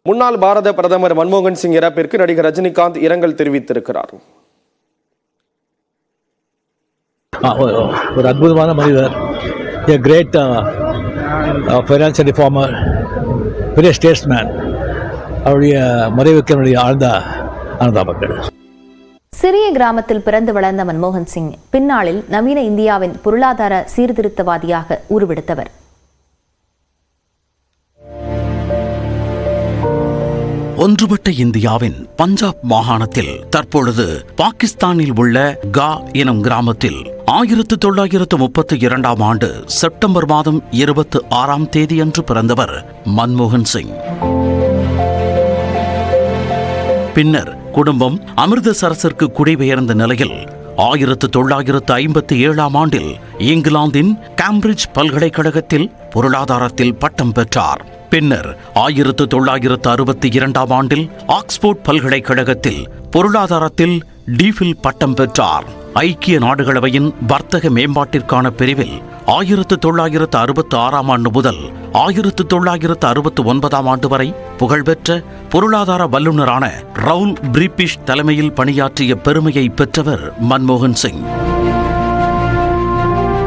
முன்னாள் பாரத பிரதமர் மன்மோகன் சிங் இறப்பிற்கு நடிகர் ரஜினிகாந்த் இரங்கல் தெரிவித்திருக்கிறார். ஒரு அற்புதமான மனிதர், a great financial reformer, பெரிய ஸ்டேட்ஸ்மேன். அவருடைய மறைவுக்கு என்னுடைய ஆழ்ந்த அனுதாபங்கள். சிறிய கிராமத்தில் பிறந்து வளர்ந்த மன்மோகன் சிங் பின்னாளில் நவீன இந்தியாவின் பொருளாதார சீர்திருத்தவாதியாக உருவெடுத்தவர். ஒன்றுபட்ட இந்தியாவின் பஞ்சாப் மாகாணத்தில் தற்பொழுது பாகிஸ்தானில் உள்ள கா எனும் கிராமத்தில் 1932 ஆண்டு செப்டம்பர் மாதம் 26 அன்று பிறந்தவர் மன்மோகன் சிங். பின்னர் குடும்பம் அமிர்தசரஸிற்கு குடிபெயர்ந்த நிலையில் 1957 ஆண்டில் இங்கிலாந்தின் கேம்பிரிட்ஜ் பல்கலைக்கழகத்தில் பொருளாதாரத்தில் பட்டம் பெற்றார். பின்னர் 1962 ஆண்டில் ஆக்ஸ்போர்ட் பல்கலைக்கழகத்தில் பொருளாதாரத்தில் டிஃபில் பட்டம் பெற்றார். ஐக்கிய நாடுகளவையின் வர்த்தக மேம்பாட்டிற்கான பிரிவில் 1966 ஆண்டு முதல் 1969 ஆண்டு வரை புகழ்பெற்ற பொருளாதார வல்லுநரான ரவுல் பிரீபிஷ் தலைமையில் பணியாற்றிய பெருமையை பெற்றவர் மன்மோகன் சிங்.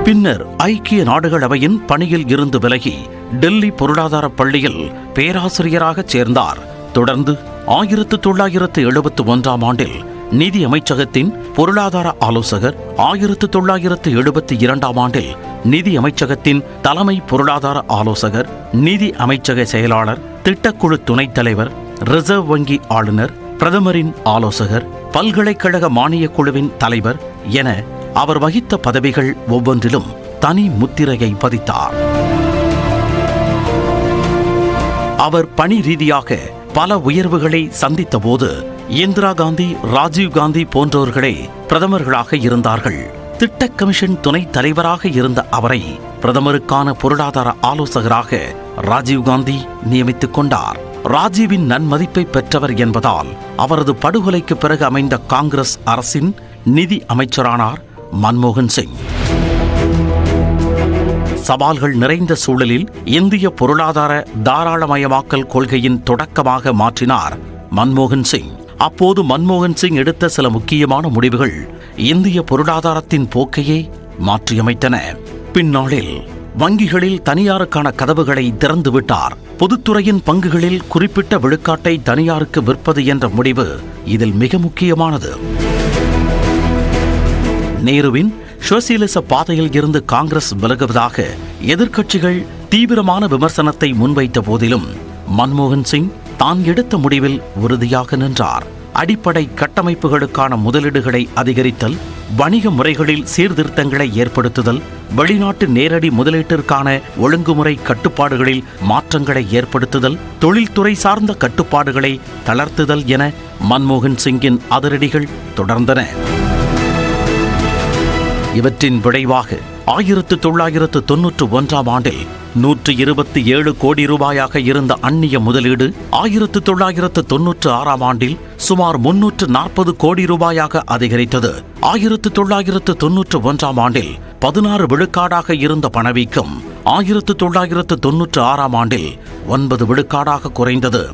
பின்னர் ஐக்கிய நாடுகளவையின் பணியில் இருந்து விலகி டெல்லி பொருளாதார பள்ளியில் பேராசிரியராக சேர்ந்தார். தொடர்ந்து 1971 ஆண்டில் நிதி அமைச்சகத்தின் பொருளாதார ஆலோசகர், 1972 ஆண்டில் நிதி அமைச்சகத்தின் தலைமை பொருளாதார ஆலோசகர், நிதி அமைச்சக செயலாளர், திட்டக்குழு துணைத் தலைவர், ரிசர்வ் வங்கி ஆளுநர், பிரதமரின் ஆலோசகர், பல்கலைக்கழக மானியக் குழுவின் தலைவர் என அவர் வகித்த பதவிகள் ஒவ்வொன்றிலும் தனி முத்திரையை பதித்தார். அவர் பணி ரீதியாக பல உயர்வுகளை சந்தித்த போது இந்திரா காந்தி, ராஜீவ் காந்தி போன்றோர்களே பிரதமர்களாக இருந்தார்கள். திட்ட கமிஷன் துணைத் தலைவராக இருந்த அவரை பிரதமருக்கான பொருளாதார ஆலோசகராக ராஜீவ் காந்தி நியமித்துக் கொண்டார். ராஜீவின் நன்மதிப்பை பெற்றவர் என்பதால் அவரது படுகொலைக்கு பிறகு அமைந்த காங்கிரஸ் அரசின் நிதி அமைச்சரானார் மன்மோகன் சிங். சவால்கள் நிறைந்த சூழலில் இந்திய பொருளாதார தாராளமயமாக்கல் கொள்கையின் தொடக்கமாக மாற்றினார் மன்மோகன் சிங். அப்போது மன்மோகன் சிங் எடுத்த சில முக்கியமான முடிவுகள் இந்திய பொருளாதாரத்தின் போக்கையே மாற்றியமைத்தன. பின்னாளில் வங்கிகளில் தனியாருக்கான கதவுகளை திறந்துவிட்டார். பொதுத்துறையின் பங்குகளில் குறிப்பிட்ட விழுக்காட்டை தனியாருக்கு விற்பது என்ற முடிவு இதில் மிக முக்கியமானது. நேருவின் சோசியலிச பாதையில் இருந்து காங்கிரஸ் விலகுவதாக எதிர்க்கட்சிகள் தீவிரமான விமர்சனத்தை முன்வைத்த போதிலும் மன்மோகன் சிங் தான் எடுத்த முடிவில் உறுதியாக நின்றார். அடிப்படை கட்டமைப்புகளுக்கான முதலீடுகளை அதிகரித்தல், வணிக முறைகளில் சீர்திருத்தங்களை ஏற்படுத்துதல், வெளிநாட்டு நேரடி முதலீட்டிற்கான ஒழுங்குமுறை கட்டுப்பாடுகளில் மாற்றங்களை ஏற்படுத்துதல், தொழில்துறை சார்ந்த கட்டுப்பாடுகளை தளர்த்துதல் என மன்மோகன் சிங்கின் அதிரடிகள் தொடர்ந்தன. இவற்றின் விளைவாக 1991 ஆண்டில் 127 கோடி ரூபாயாக இருந்த அந்நிய முதலீடு 1996 ஆண்டில் சுமார் 340 கோடி ரூபாயாக அதிகரித்தது. 1991 ஆண்டில் 16 விழுக்காடாக இருந்த பணவீக்கம் 1996 ஆண்டில் 9 விழுக்காடாக குறைந்தது.